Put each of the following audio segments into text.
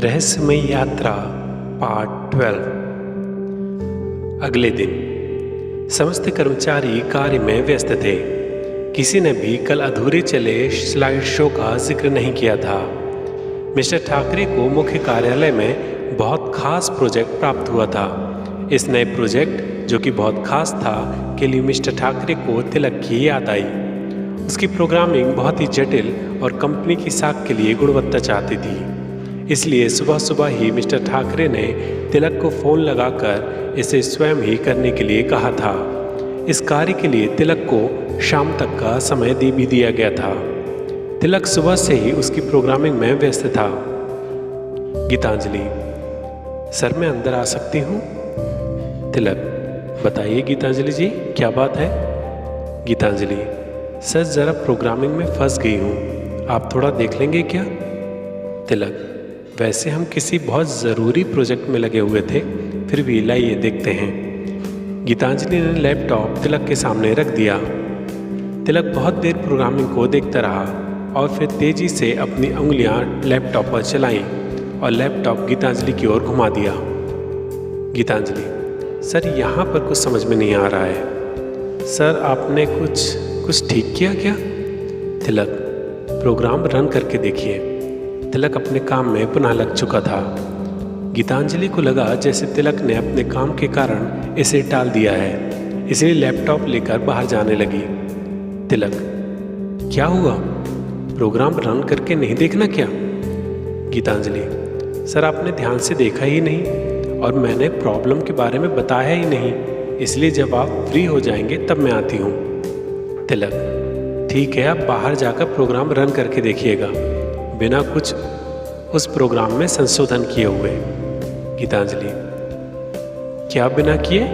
रहस्यमय यात्रा पार्ट 12। अगले दिन समस्त कर्मचारी कार्य में व्यस्त थे। किसी ने भी कल अधूरे चले स्लाइड शो का जिक्र नहीं किया था। मिस्टर ठाकरे को मुख्य कार्यालय में बहुत खास प्रोजेक्ट प्राप्त हुआ था। इस नए प्रोजेक्ट, जो कि बहुत खास था, के लिए मिस्टर ठाकरे को तिलक की याद आई। उसकी प्रोग्रामिंग बहुत ही जटिल और कंपनी की साख के लिए गुणवत्ता चाहती थी। इसलिए सुबह सुबह ही मिस्टर ठाकरे ने तिलक को फ़ोन लगाकर इसे स्वयं ही करने के लिए कहा था। इस कार्य के लिए तिलक को शाम तक का समय भी दिया गया था। तिलक सुबह से ही उसकी प्रोग्रामिंग में व्यस्त था। गीतांजलि, सर मैं अंदर आ सकती हूँ? तिलक, बताइए गीतांजलि जी, क्या बात है? गीतांजलि, सर ज़रा प्रोग्रामिंग में फंस गई हूँ, आप थोड़ा देख लेंगे क्या? तिलक, वैसे हम किसी बहुत ज़रूरी प्रोजेक्ट में लगे हुए थे, फिर भी लाइए देखते हैं। गीतांजलि ने लैपटॉप तिलक के सामने रख दिया। तिलक बहुत देर प्रोग्रामिंग को देखता रहा और फिर तेज़ी से अपनी उंगलियां लैपटॉप पर चलाईं और लैपटॉप गीतांजलि की ओर घुमा दिया। गीतांजलि, सर यहाँ पर कुछ समझ में नहीं आ रहा है। सर आपने कुछ ठीक किया क्या? तिलक, प्रोग्राम रन करके देखिए। तिलक अपने काम में पुनः लग चुका था। गीतांजलि को लगा जैसे तिलक ने अपने काम के कारण इसे टाल दिया है, इसलिए लैपटॉप लेकर बाहर जाने लगी। तिलक, क्या हुआ? प्रोग्राम रन करके नहीं देखना क्या? गीतांजलि, सर आपने ध्यान से देखा ही नहीं और मैंने प्रॉब्लम के बारे में बताया ही नहीं, इसलिए जब आप फ्री हो जाएंगे तब मैं आती हूँ। तिलक, ठीक है, आप बाहर जाकर प्रोग्राम रन करके देखिएगा, बिना कुछ उस प्रोग्राम में संशोधन किए हुए। गीतांजलि, क्या बिना किए?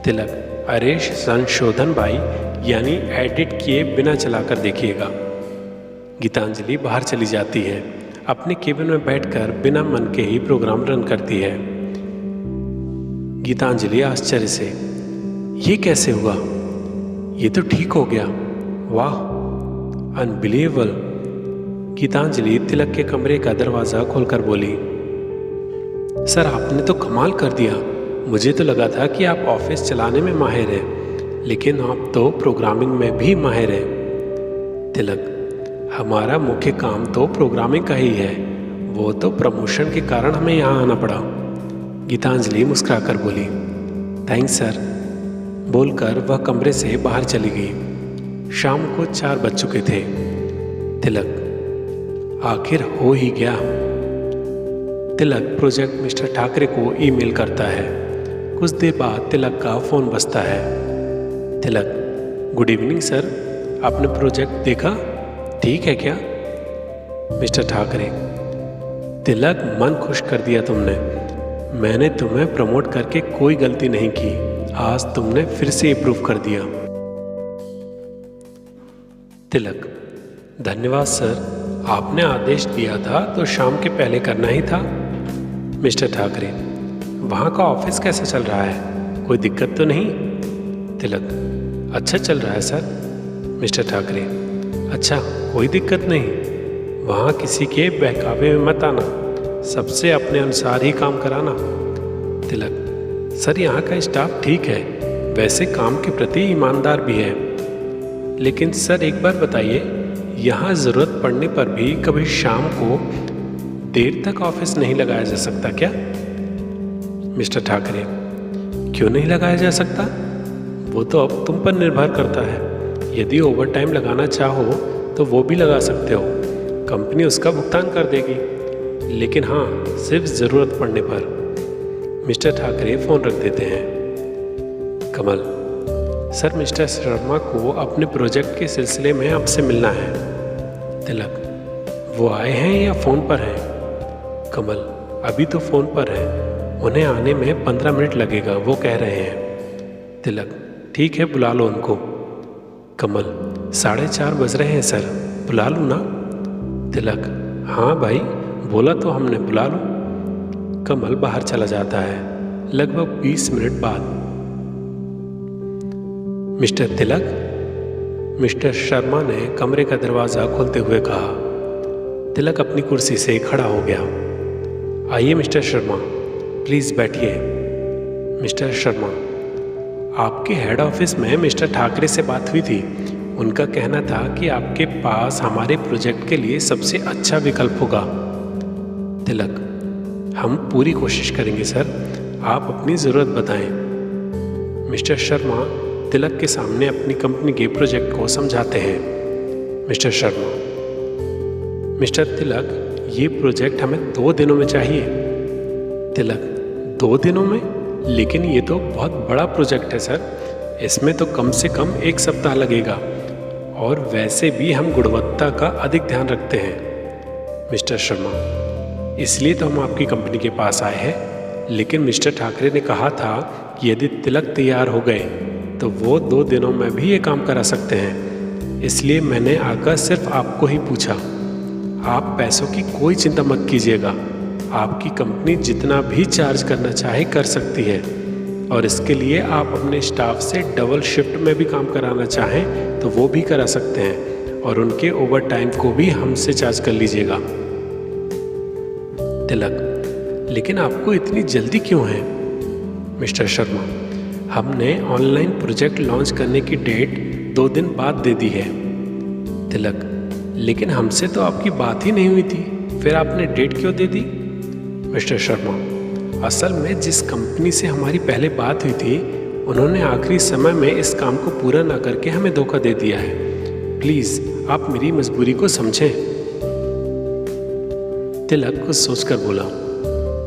तिलक, अरे संशोधन भाई, यानी एडिट किए बिना चलाकर देखिएगा। गीतांजलि बाहर चली जाती है, अपने केबिन में बैठकर बिना मन के ही प्रोग्राम रन करती है। गीतांजलि आश्चर्य से, ये कैसे हुआ? ये तो ठीक हो गया, वाह, अनबिलीवेबल। गीतांजलि तिलक के कमरे का दरवाज़ा खोलकर बोली, सर आपने तो कमाल कर दिया। मुझे तो लगा था कि आप ऑफिस चलाने में माहिर हैं, लेकिन आप तो प्रोग्रामिंग में भी माहिर हैं। तिलक, हमारा मुख्य काम तो प्रोग्रामिंग का ही है, वो तो प्रमोशन के कारण हमें यहाँ आना पड़ा। गीतांजलि मुस्कुराकर बोली, थैंक्स सर। बोलकर वह कमरे से बाहर चली गई। शाम को 4 बज चुके थे। तिलक, आखिर हो ही गया। तिलक प्रोजेक्ट मिस्टर ठाकरे को ईमेल करता है। कुछ देर बाद तिलक का फ़ोन बजता है। तिलक, गुड इवनिंग सर, आपने प्रोजेक्ट देखा? ठीक है क्या? मिस्टर ठाकरे, तिलक मन खुश कर दिया तुमने। मैंने तुम्हें प्रमोट करके कोई गलती नहीं की, आज तुमने फिर से इम्प्रूव कर दिया। तिलक, धन्यवाद सर, आपने आदेश दिया था तो शाम के पहले करना ही था। मिस्टर ठाकरे, वहाँ का ऑफिस कैसा चल रहा है? कोई दिक्कत तो नहीं? तिलक, अच्छा चल रहा है सर। मिस्टर ठाकरे, अच्छा, कोई दिक्कत नहीं। वहाँ किसी के बहकावे में मत आना, सबसे अपने अनुसार ही काम कराना। तिलक, सर यहाँ का स्टाफ ठीक है, वैसे काम के प्रति ईमानदार भी है, लेकिन सर एक बार बताइए, यहाँ ज़रूरत पड़ने पर भी कभी शाम को देर तक ऑफिस नहीं लगाया जा सकता क्या? मिस्टर ठाकरे, क्यों नहीं लगाया जा सकता? वो तो अब तुम पर निर्भर करता है। यदि ओवर टाइम लगाना चाहो तो वो भी लगा सकते हो, कंपनी उसका भुगतान कर देगी, लेकिन हाँ, सिर्फ ज़रूरत पड़ने पर। मिस्टर ठाकरे फ़ोन रख देते हैं। कमल, सर मिस्टर शर्मा को अपने प्रोजेक्ट के सिलसिले में आपसे मिलना है। तिलक, वो आए हैं या फ़ोन पर हैं? कमल, अभी तो फ़ोन पर हैं, उन्हें आने में 15 मिनट लगेगा, वो कह रहे हैं। तिलक, ठीक है, बुला लो उनको। कमल, 4:30 बज रहे हैं सर, बुला लूँ ना? तिलक, हाँ भाई, बोला तो हमने, बुला लो। कमल बाहर चला जाता है। लगभग 20 मिनट बाद मिस्टर तिलक, मिस्टर शर्मा ने कमरे का दरवाज़ा खोलते हुए कहा। तिलक अपनी कुर्सी से खड़ा हो गया। आइए मिस्टर शर्मा, प्लीज़ बैठिए। मिस्टर शर्मा, आपके हेड ऑफिस में मिस्टर ठाकरे से बात हुई थी। उनका कहना था कि आपके पास हमारे प्रोजेक्ट के लिए सबसे अच्छा विकल्प होगा। तिलक, हम पूरी कोशिश करेंगे सर, आप अपनी ज़रूरत बताएं। मिस्टर शर्मा तिलक के सामने अपनी कंपनी के प्रोजेक्ट को समझाते हैं। मिस्टर शर्मा, मिस्टर तिलक, ये प्रोजेक्ट हमें 2 दिनों में चाहिए। तिलक, 2 दिनों में? लेकिन ये तो बहुत बड़ा प्रोजेक्ट है सर, इसमें तो कम से कम 1 सप्ताह लगेगा, और वैसे भी हम गुणवत्ता का अधिक ध्यान रखते हैं। मिस्टर शर्मा, इसलिए तो हम आपकी कंपनी के पास आए हैं, लेकिन मिस्टर ठाकरे ने कहा था कि यदि तिलक तैयार हो गए तो वो 2 दिनों में भी ये काम करा सकते हैं। इसलिए मैंने आकर सिर्फ आपको ही पूछा। आप पैसों की कोई चिंता मत कीजिएगा, आपकी कंपनी जितना भी चार्ज करना चाहे कर सकती है, और इसके लिए आप अपने स्टाफ से डबल शिफ्ट में भी काम कराना चाहें तो वो भी करा सकते हैं, और उनके ओवर टाइम को भी हमसे चार्ज कर लीजिएगा। तिलक, लेकिन आपको इतनी जल्दी क्यों है? मिस्टर शर्मा, हमने ऑनलाइन प्रोजेक्ट लॉन्च करने की डेट 2 दिन बाद दे दी है। तिलक, लेकिन हमसे तो आपकी बात ही नहीं हुई थी, फिर आपने डेट क्यों दे दी? मिस्टर शर्मा, असल में जिस कंपनी से हमारी पहले बात हुई थी, उन्होंने आखिरी समय में इस काम को पूरा ना करके हमें धोखा दे दिया है। प्लीज़ आप मेरी मजबूरी को समझें। तिलक कुछ सोचकर बोला,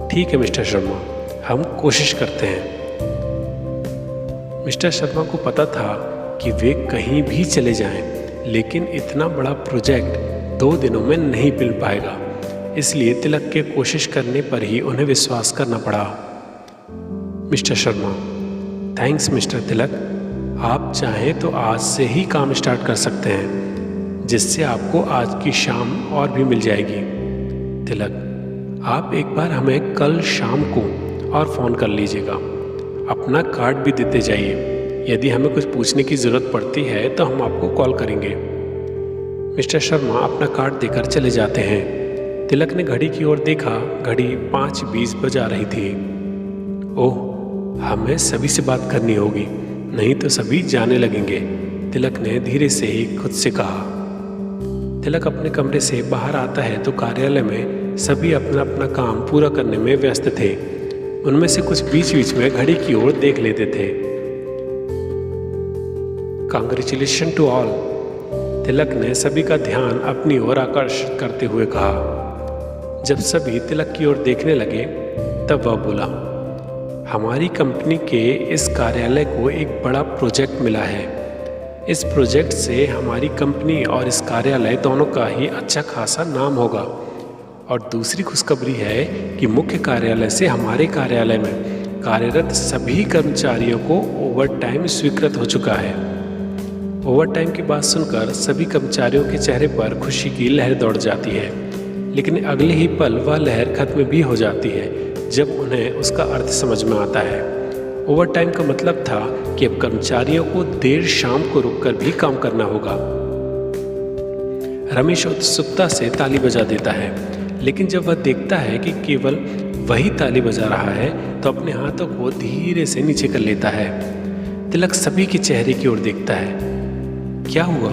ठीक है मिस्टर शर्मा, हम कोशिश करते हैं। मिस्टर शर्मा को पता था कि वे कहीं भी चले जाएं, लेकिन इतना बड़ा प्रोजेक्ट 2 दिनों में नहीं मिल पाएगा, इसलिए तिलक के कोशिश करने पर ही उन्हें विश्वास करना पड़ा। मिस्टर शर्मा, थैंक्स मिस्टर तिलक, आप चाहें तो आज से ही काम स्टार्ट कर सकते हैं, जिससे आपको आज की शाम और भी मिल जाएगी। तिलक, आप एक बार हमें कल शाम को और फ़ोन कर लीजिएगा, अपना कार्ड भी देते जाइए। यदि हमें कुछ पूछने की ज़रूरत पड़ती है तो हम आपको कॉल करेंगे। मिस्टर शर्मा अपना कार्ड देकर चले जाते हैं। तिलक ने घड़ी की ओर देखा, घड़ी 5:20 बजा रही थी। ओह, हमें सभी से बात करनी होगी, नहीं तो सभी जाने लगेंगे, तिलक ने धीरे से ही खुद से कहा। तिलक अपने कमरे से बाहर आता है तो कार्यालय में सभी अपना अपना काम पूरा करने में व्यस्त थे। उनमें से कुछ बीच बीच में घड़ी की ओर देख लेते थे। कांग्रेचुलेशन टू ऑल, तिलक ने सभी का ध्यान अपनी ओर आकर्षित करते हुए कहा। जब सभी तिलक की ओर देखने लगे तब वह बोला, हमारी कंपनी के इस कार्यालय को एक बड़ा प्रोजेक्ट मिला है। इस प्रोजेक्ट से हमारी कंपनी और इस कार्यालय दोनों का ही अच्छा खासा नाम होगा। और दूसरी खुशखबरी है कि मुख्य कार्यालय से हमारे कार्यालय में कार्यरत सभी कर्मचारियों को ओवर टाइम स्वीकृत हो चुका है। ओवर टाइम की बात सुनकर सभी कर्मचारियों के चेहरे पर खुशी की लहर दौड़ जाती है, लेकिन अगले ही पल वह लहर खत्म भी हो जाती है जब उन्हें उसका अर्थ समझ में आता है। ओवर टाइम का मतलब था कि अब कर्मचारियों को देर शाम को रुककर भी काम करना होगा। रमेश उत्सुकता से ताली बजा देता है, लेकिन जब वह देखता है कि केवल वही ताली बजा रहा है तो अपने हाथों को धीरे से नीचे कर लेता है। तिलक सभी के चेहरे की ओर देखता है। क्या हुआ,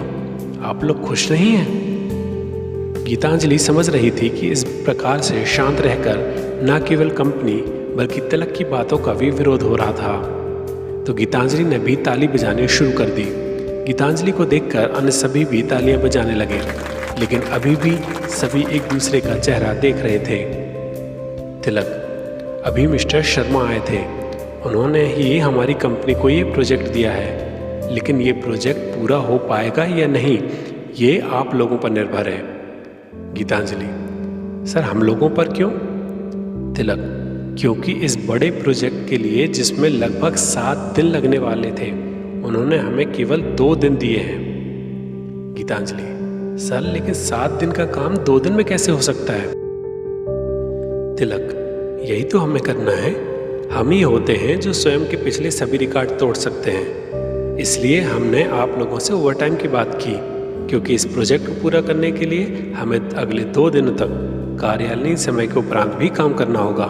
आप लोग खुश नहीं हैं? गीतांजलि समझ रही थी कि इस प्रकार से शांत रहकर न केवल कंपनी बल्कि तिलक की बातों का भी विरोध हो रहा था, तो गीतांजलि ने भी ताली बजानी शुरू कर दी। गीतांजलि को देखकर अन्य सभी भी तालियां बजाने लगे, लेकिन अभी भी सभी एक दूसरे का चेहरा देख रहे थे। तिलक, अभी मिस्टर शर्मा आए थे, उन्होंने ही हमारी कंपनी को ये प्रोजेक्ट दिया है, लेकिन ये प्रोजेक्ट पूरा हो पाएगा या नहीं ये आप लोगों पर निर्भर है। गीतांजलि, सर हम लोगों पर क्यों? तिलक, क्योंकि इस बड़े प्रोजेक्ट के लिए जिसमें लगभग 7 दिन लगने वाले थे, उन्होंने हमें केवल 2 दिन दिए हैं। गीतांजलि, सर लेकिन 7 दिन का काम 2 दिन में कैसे हो सकता है? तिलक, यही तो हमें करना है। हम ही होते हैं जो स्वयं के पिछले सभी रिकॉर्ड तोड़ सकते हैं। इसलिए हमने आप लोगों से ओवरटाइम की बात की, क्योंकि इस प्रोजेक्ट को पूरा करने के लिए हमें अगले 2 दिनों तक कार्यालयीन समय के उपरांत भी काम करना होगा।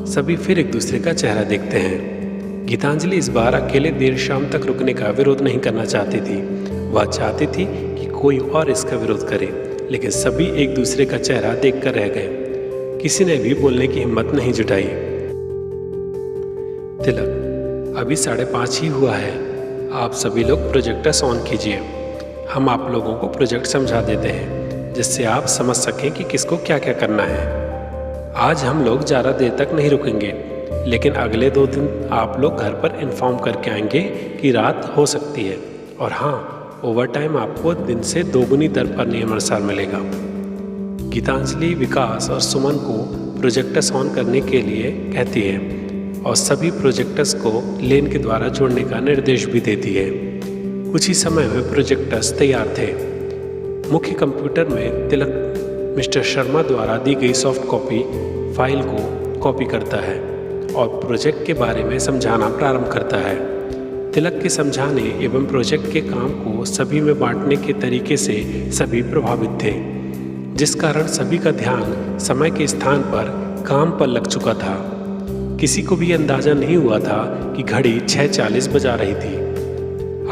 सभी फिर एक दूसरे का चेहरा देखते हैं। गीतांजलि इस बार अकेले देर शाम तक रुकने का विरोध नहीं करना चाहती थी। वह चाहती थी कि कोई और इसका विरोध करे, लेकिन सभी एक दूसरे का चेहरा देखकर रह गए। किसी ने भी बोलने की हिम्मत नहीं जुटाई। तिलक, अभी 5:30 ही हुआ है। आप सभी लोग प्रोजेक्टर्स ऑन कीजिए। हम आप लोगों को प्रोजेक्ट समझा देते हैं, जिससे आप समझ सकें कि किसको क्या क्या करना है। आज हम लोग ज़्यादा देर तक नहीं रुकेंगे, लेकिन अगले 2 दिन आप लोग घर पर इन्फॉर्म करके आएंगे कि रात हो सकती है। और हाँ, ओवर टाइम आपको दिन से 2 गुनी दर पर नियमानुसार मिलेगा। गीतांजलि विकास और सुमन को प्रोजेक्टर्स ऑन करने के लिए कहती है और सभी प्रोजेक्टर्स को लेन के द्वारा जोड़ने का निर्देश भी देती है। कुछ ही समय में प्रोजेक्टर्स तैयार थे। मुख्य कंप्यूटर में तिलक मिस्टर शर्मा द्वारा दी गई सॉफ्ट कॉपी फाइल को कॉपी करता है और प्रोजेक्ट के बारे में समझाना प्रारंभ करता है। तिलक के समझाने एवं प्रोजेक्ट के काम को सभी में बांटने के तरीके से सभी प्रभावित थे, जिस कारण सभी का ध्यान समय के स्थान पर काम पर लग चुका था। किसी को भी अंदाजा नहीं हुआ था कि घड़ी 6:40 बजा रही थी।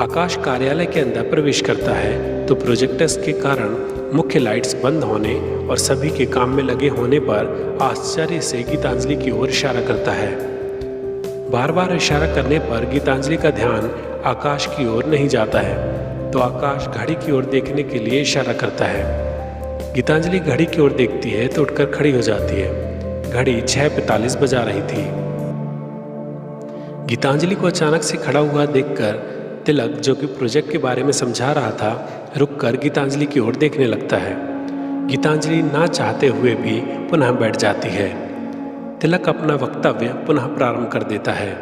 आकाश कार्यालय के अंदर प्रवेश करता है तो प्रोजेक्टर्स के कारण मुख्य लाइट्स बंद होने और सभी के काम में लगे होने पर आश्चर्य से गीतांजलि की ओर इशारा करता है। बार बार इशारा करने पर गीतांजलि का ध्यान आकाश की ओर नहीं जाता है, तो आकाश घड़ी की ओर देखने के लिए इशारा करता है। गीतांजलि घड़ी की ओर देखती है तो उठकर खड़ी हो जाती है। घड़ी 6:45 बजा रही थी। गीतांजलि को अचानक से खड़ा हुआ देखकर तिलक, जो कि प्रोजेक्ट के बारे में समझा रहा था, रुककर गीतांजलि की ओर देखने लगता है। गीतांजलि ना चाहते हुए भी पुनः बैठ जाती है। तिलक अपना वक्तव्य पुनः प्रारंभ कर देता है।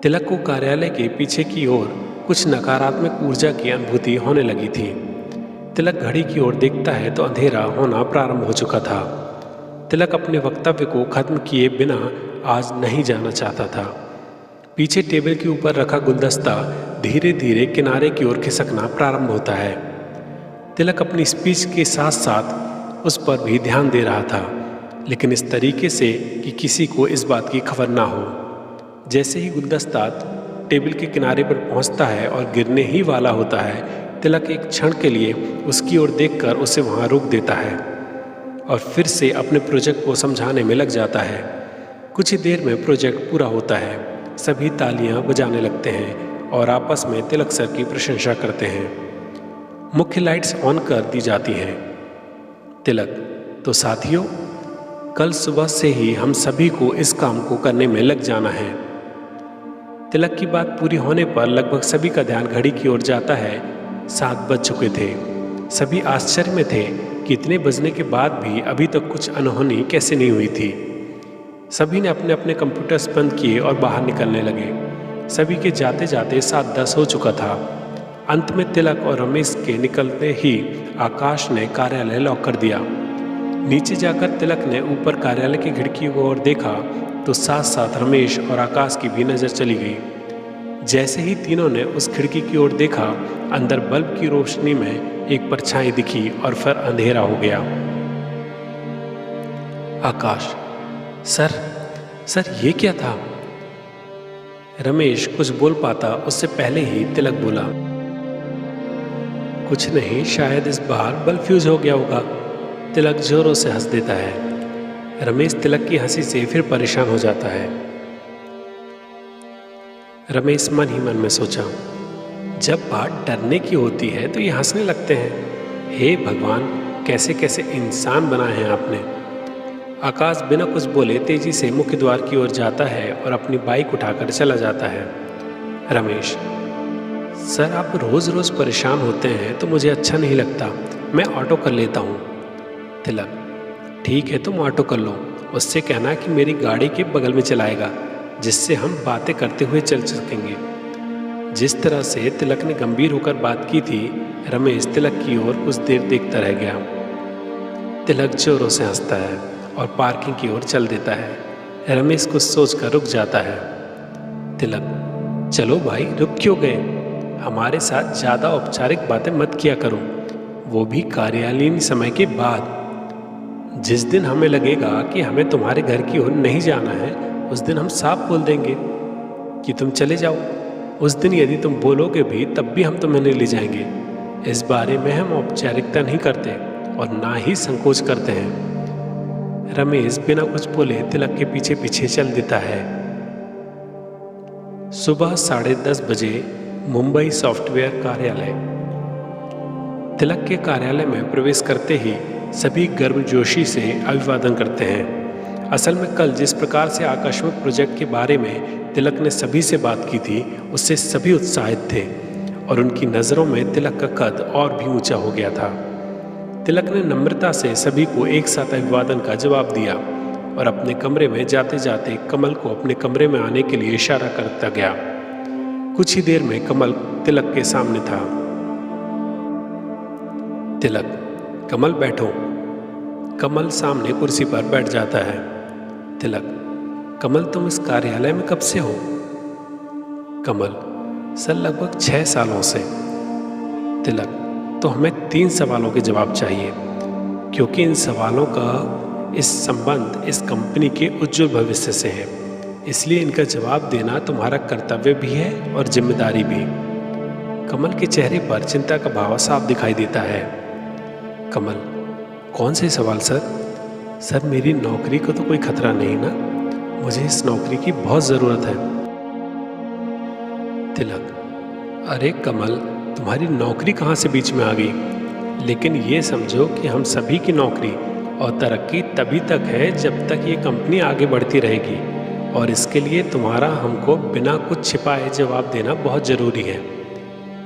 तिलक को कार्यालय के पीछे की ओर कुछ नकारात्मक ऊर्जा की अनुभूति होने लगी थी। तिलक घड़ी की ओर देखता है तो अंधेरा होना प्रारंभ हो चुका था। तिलक अपने वक्तव्य को खत्म किए बिना आज नहीं जाना चाहता था। पीछे टेबल के ऊपर रखा गुलदस्ता धीरे धीरे किनारे की ओर खिसकना प्रारंभ होता है। तिलक अपनी स्पीच के साथ साथ उस पर भी ध्यान दे रहा था, लेकिन इस तरीके से कि किसी को इस बात की खबर ना हो। जैसे ही गुलदस्ता टेबल के किनारे पर पहुंचता है और गिरने ही वाला होता है, तिलक एक क्षण के लिए उसकी ओर देखकर उसे वहां रोक देता है और फिर से अपने प्रोजेक्ट को समझाने में लग जाता है। कुछ ही देर में प्रोजेक्ट पूरा होता है। सभी तालियां बजाने लगते हैं और आपस में तिलक सर की प्रशंसा करते हैं। मुख्य लाइट्स ऑन कर दी जाती हैं। तिलक, तो साथियों, कल सुबह से ही हम सभी को इस काम को करने में लग जाना है। तिलक की बात पूरी होने पर लगभग सभी का ध्यान घड़ी की ओर जाता है। 7 बज चुके थे। सभी आश्चर्य में थे कि इतने बजने के बाद भी अभी तक कुछ अनहोनी कैसे नहीं हुई थी। सभी ने अपने अपने कंप्यूटर्स बंद किए और बाहर निकलने लगे। सभी के जाते जाते 7:10 हो चुका था। अंत में तिलक और रमेश के निकलते ही आकाश ने कार्यालय लॉक कर दिया। नीचे जाकर तिलक ने ऊपर कार्यालय की खिड़की की ओर देखा तो साथ साथ रमेश और आकाश की भी नजर चली गई। जैसे ही तीनों ने उस खिड़की की ओर देखा, अंदर बल्ब की रोशनी में एक परछाई दिखी और फिर अंधेरा हो गया। आकाश, सर ये क्या था? रमेश कुछ बोल पाता उससे पहले ही तिलक बोला, कुछ नहीं, शायद इस बार बल्ब फ्यूज हो गया होगा। तिलक जोरों से हंस देता है। रमेश तिलक की हंसी से फिर परेशान हो जाता है। रमेश मन ही मन में सोचा, जब बात डरने की होती है तो ये हंसने लगते हैं। हे भगवान, कैसे कैसे इंसान बनाए हैं आपने। आकाश बिना कुछ बोले तेजी से मुख्य द्वार की ओर जाता है और अपनी बाइक उठाकर चला जाता है। रमेश, सर आप रोज़ रोज़ परेशान होते हैं तो मुझे अच्छा नहीं लगता, मैं ऑटो कर लेता हूँ। तिलक, ठीक है तुम ऑटो कर लो, उससे कहना कि मेरी गाड़ी के बगल में चलाएगा, जिससे हम बातें करते हुए चल सकेंगे। जिस तरह से तिलक ने गंभीर होकर बात की थी, रमेश तिलक की ओर कुछ देर देखता रह गया। तिलक जोरों से हंसता है और पार्किंग की ओर चल देता है। रमेश कुछ सोचकर रुक जाता है। तिलक, चलो भाई, रुक क्यों गए? हमारे साथ ज़्यादा औपचारिक बातें मत किया करो, वो भी कार्यालयीन समय के बाद। जिस दिन हमें लगेगा कि हमें तुम्हारे घर की ओर नहीं जाना है, उस दिन हम साफ बोल देंगे कि तुम चले जाओ। उस दिन यदि तुम बोलोगे भी तब भी हम तुम्हें नहीं ले जाएंगे। इस बारे में हम औपचारिकता नहीं करते और ना ही संकोच करते हैं। रमेश बिना कुछ बोले तिलक के पीछे पीछे चल देता है। सुबह 10:30 बजे मुंबई सॉफ्टवेयर कार्यालय। तिलक के कार्यालय में प्रवेश करते ही सभी गर्मजोशी से अभिवादन करते हैं। असल में कल जिस प्रकार से आकस्मिक प्रोजेक्ट के बारे में तिलक ने सभी से बात की थी, उससे सभी उत्साहित थे और उनकी नज़रों में तिलक का कद और भी ऊंचा हो गया था। तिलक ने नम्रता से सभी को एक साथ अभिवादन का जवाब दिया और अपने कमरे में जाते जाते कमल को अपने कमरे में आने के लिए इशारा करता गया। कुछ ही देर में कमल तिलक के सामने था। तिलक, कमल बैठो। कमल सामने कुर्सी पर बैठ जाता है। तिलक, कमल तुम इस कार्यालय में कब से हो? कमल, सर लगभग 6 सालों से। तिलक, तो हमें 3 सवालों के जवाब चाहिए, क्योंकि इन सवालों का इस संबंध इस कंपनी के उज्जवल भविष्य से है। इसलिए इनका जवाब देना तुम्हारा कर्तव्य भी है और जिम्मेदारी भी। कमल के चेहरे पर चिंता का भाव साफ दिखाई देता है। कमल, कौन से सवाल सर? सर, मेरी नौकरी को तो कोई खतरा नहीं ना? मुझे इस नौकरी की बहुत ज़रूरत है। तिलक, अरे कमल, तुम्हारी नौकरी कहाँ से बीच में आ गई? लेकिन ये समझो कि हम सभी की नौकरी और तरक्की तभी तक है जब तक ये कंपनी आगे बढ़ती रहेगी, और इसके लिए तुम्हारा हमको बिना कुछ छिपाए जवाब देना बहुत ज़रूरी है।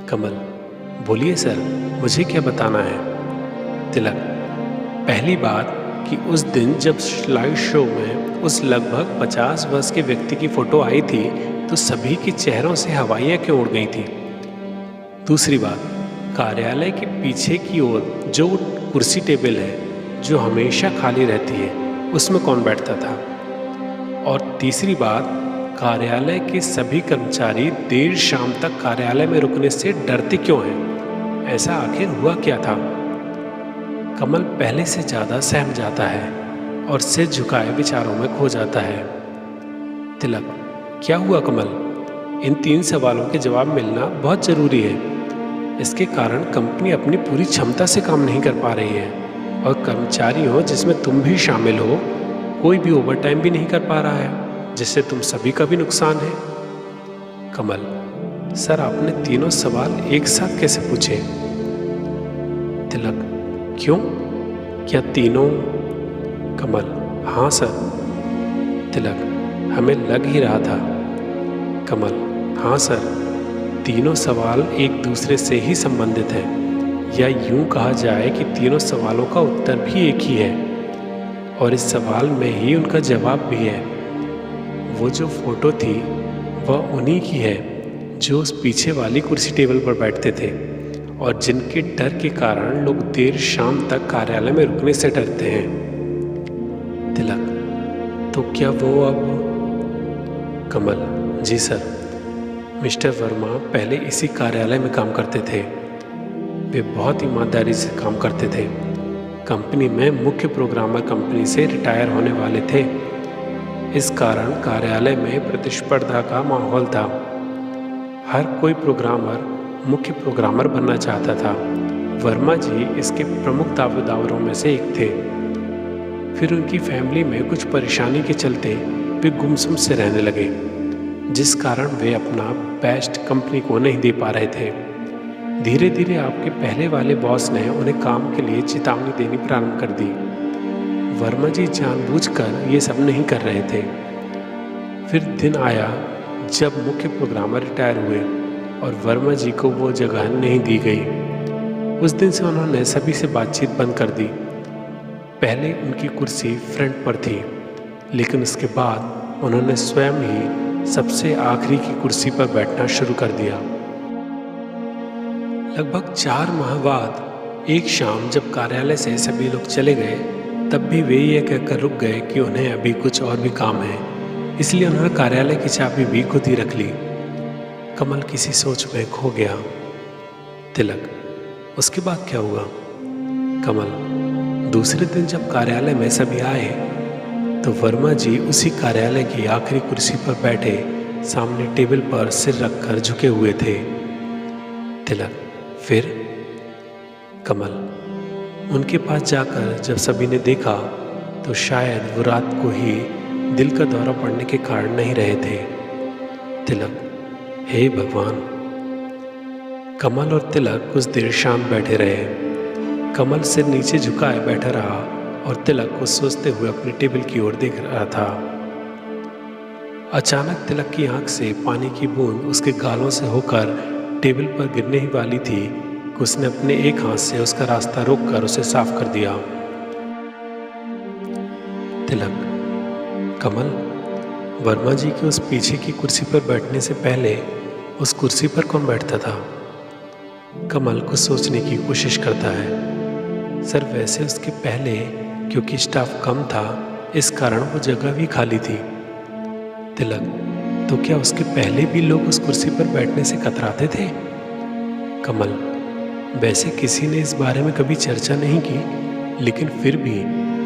कमल, बोलिए सर, मुझे क्या बताना है? तिलक, पहली बात कि उस दिन जब स्लाइड शो में उस लगभग 50 वर्ष के व्यक्ति की फ़ोटो आई थी तो सभी के चेहरों से हवाइयाँ क्यों उड़ गई थी? दूसरी बात, कार्यालय के पीछे की ओर जो कुर्सी टेबल है जो हमेशा खाली रहती है, उसमें कौन बैठता था? और तीसरी बात, कार्यालय के सभी कर्मचारी देर शाम तक कार्यालय में रुकने से डरते क्यों हैं? ऐसा आखिर हुआ क्या था? कमल पहले से ज़्यादा सहम जाता है और सिर झुकाए विचारों में खो जाता है। तिलक, क्या हुआ कमल? इन 3 सवालों के जवाब मिलना बहुत ज़रूरी है। इसके कारण कंपनी अपनी पूरी क्षमता से काम नहीं कर पा रही है और कर्मचारियों, जिसमें तुम भी शामिल हो, कोई भी ओवरटाइम भी नहीं कर पा रहा है, जिससे तुम सभी का भी नुकसान है। कमल, सर आपने तीनों सवाल एक साथ कैसे पूछे? तिलक, क्यों? क्या तीनों? कमल, हाँ सर। तिलक, हमें लग ही रहा था। कमल, हाँ सर, तीनों सवाल एक दूसरे से ही संबंधित हैं, या यूं कहा जाए कि तीनों सवालों का उत्तर भी एक ही है और इस सवाल में ही उनका जवाब भी है। वो जो फोटो थी वह उन्हीं की है जो उस पीछे वाली कुर्सी टेबल पर बैठते थे और जिनके डर के कारण लोग देर शाम तक कार्यालय में रुकने से डरते हैं। तिलक, तो क्या वो अब? कमल, जी सर। मिस्टर वर्मा पहले इसी कार्यालय में काम करते थे। वे बहुत ईमानदारी से काम करते थे। कंपनी में मुख्य प्रोग्रामर कंपनी से रिटायर होने वाले थे। इस कारण कार्यालय में प्रतिस्पर्धा का माहौल था। हर कोई प्रोग्रामर मुख्य प्रोग्रामर बनना चाहता था। वर्मा जी इसके प्रमुख दावेदारों में से एक थे। फिर उनकी फैमिली में कुछ परेशानी के चलते वे गुमसुम से रहने लगे, जिस कारण वे अपना बेस्ट कंपनी को नहीं दे पा रहे थे। धीरे धीरे आपके पहले वाले बॉस ने उन्हें काम के लिए चेतावनी देनी प्रारंभ कर दी। वर्मा जी जानबूझकर ये सब नहीं कर रहे थे। फिर दिन आया जब मुख्य प्रोग्रामर रिटायर हुए और वर्मा जी को वो जगह नहीं दी गई। उस दिन से उन्होंने सभी से बातचीत बंद कर दी। पहले उनकी कुर्सी फ्रंट पर थी, लेकिन उसके बाद उन्होंने स्वयं ही सबसे आखिरी की कुर्सी पर बैठना शुरू कर दिया। लगभग 4 माह बाद एक शाम जब कार्यालय से सभी लोग चले गए, तब भी वे ये कहकर रुक गए कि उन्हें अभी कुछ और भी काम है, इसलिए उन्होंने कार्यालय की चाबी भी खुद ही रख ली। कमल किसी सोच में खो गया। तिलक, उसके बाद क्या हुआ? कमल, दूसरे दिन जब कार्यालय में सभी आए तो वर्मा जी उसी कार्यालय की आखिरी कुर्सी पर बैठे सामने टेबल पर सिर रखकर झुके हुए थे। तिलक, फिर? कमल, उनके पास जाकर जब सभी ने देखा तो शायद वो रात को ही दिल का दौरा पड़ने के कारण नहीं रहे थे। तिलक, हे भगवान। कमल और तिलक कुछ देर शांत बैठे रहे। कमल सिर नीचे झुकाए बैठा रहा और तिलक कुछ सोचते हुए अपनी टेबल की ओर देख रहा था। अचानक तिलक की आंख से पानी की बूंद उसके गालों से होकर टेबल पर गिरने ही वाली थी कि उसने अपने एक हाथ से उसका रास्ता रोककर उसे साफ कर दिया। तिलक, कमल, वर्मा जी के उस पीछे की कुर्सी पर बैठने से पहले उस कुर्सी पर कौन बैठता था? कमल कुछ सोचने की कोशिश करता है। सर, वैसे उसके पहले क्योंकि स्टाफ कम था इस कारण वो जगह भी खाली थी। तिलक, तो क्या उसके पहले भी लोग उस कुर्सी पर बैठने से कतराते थे? कमल, वैसे किसी ने इस बारे में कभी चर्चा नहीं की, लेकिन फिर भी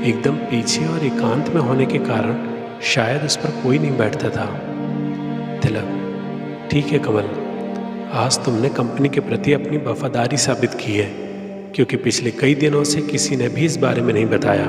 एकदम पीछे और एकांत में होने के कारण शायद उस पर कोई नहीं बैठता था। तिलक, ठीक है कमल, आज तुमने कंपनी के प्रति अपनी वफादारी साबित की है, क्योंकि पिछले कई दिनों से किसी ने भी इस बारे में नहीं बताया।